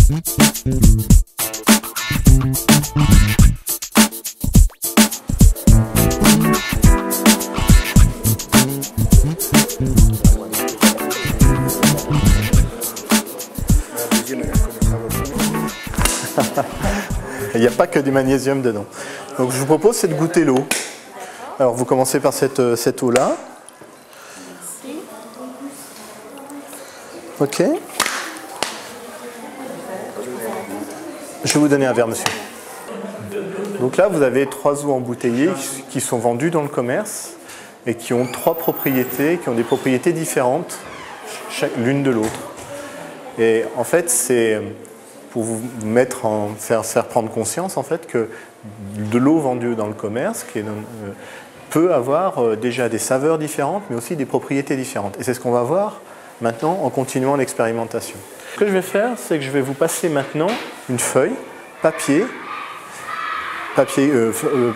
Il n'y a pas que du magnésium dedans. Donc je vous propose, c'est de goûter l'eau. Alors vous commencez par cette eau-là. Ok. Je vais vous donner un verre, monsieur. Donc là, vous avez 3 eaux embouteillées qui sont vendues dans le commerce et qui ont 3 propriétés, qui ont des propriétés différentes l'une de l'autre. Et en fait, c'est pour vous faire prendre conscience en fait que de l'eau vendue dans le commerce peut avoir déjà des saveurs différentes, mais aussi des propriétés différentes. Et c'est ce qu'on va voir maintenant en continuant l'expérimentation. Ce que je vais faire, c'est que je vais vous passer maintenant une feuille, papier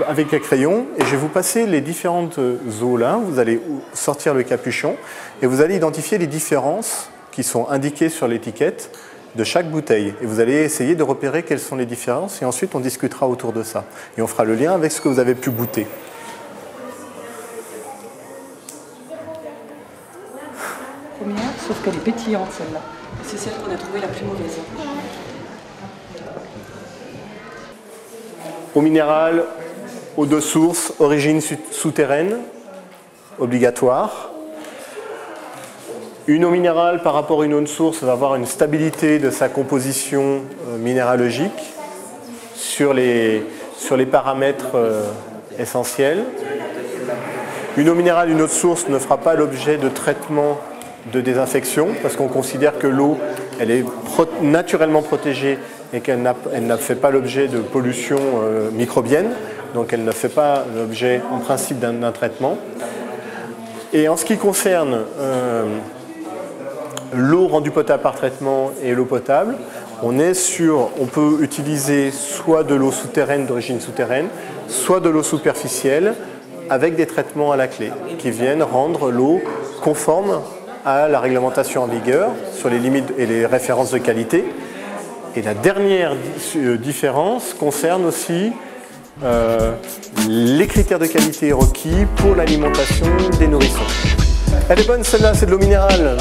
avec les crayons, et je vais vous passer les différentes eaux là. Vous allez sortir le capuchon et vous allez identifier les différences qui sont indiquées sur l'étiquette de chaque bouteille. Et vous allez essayer de repérer quelles sont les différences et ensuite on discutera autour de ça. Et on fera le lien avec ce que vous avez pu goûter. Première, sauf qu'elle est pétillante celle-là. C'est celle qu'on a trouvée la plus mauvaise. Eau minérale, eau de source, origine souterraine, obligatoire. Une eau minérale par rapport à une eau de source va avoir une stabilité de sa composition minéralogique sur les paramètres essentiels. Une eau minérale, une eau de source ne fera pas l'objet de traitement de désinfection parce qu'on considère que l'eau elle est naturellement protégée et qu'elle ne fait pas l'objet de pollution microbienne, donc elle ne fait pas l'objet en principe d'un traitement. Et en ce qui concerne l'eau rendue potable par traitement et l'eau potable, on peut utiliser soit de l'eau souterraine d'origine souterraine, soit de l'eau superficielle avec des traitements à la clé qui viennent rendre l'eau conforme à la réglementation en vigueur sur les limites et les références de qualité. Et la dernière différence concerne aussi les critères de qualité requis pour l'alimentation des nourrissons. Elle est bonne celle-là, c'est de l'eau minérale.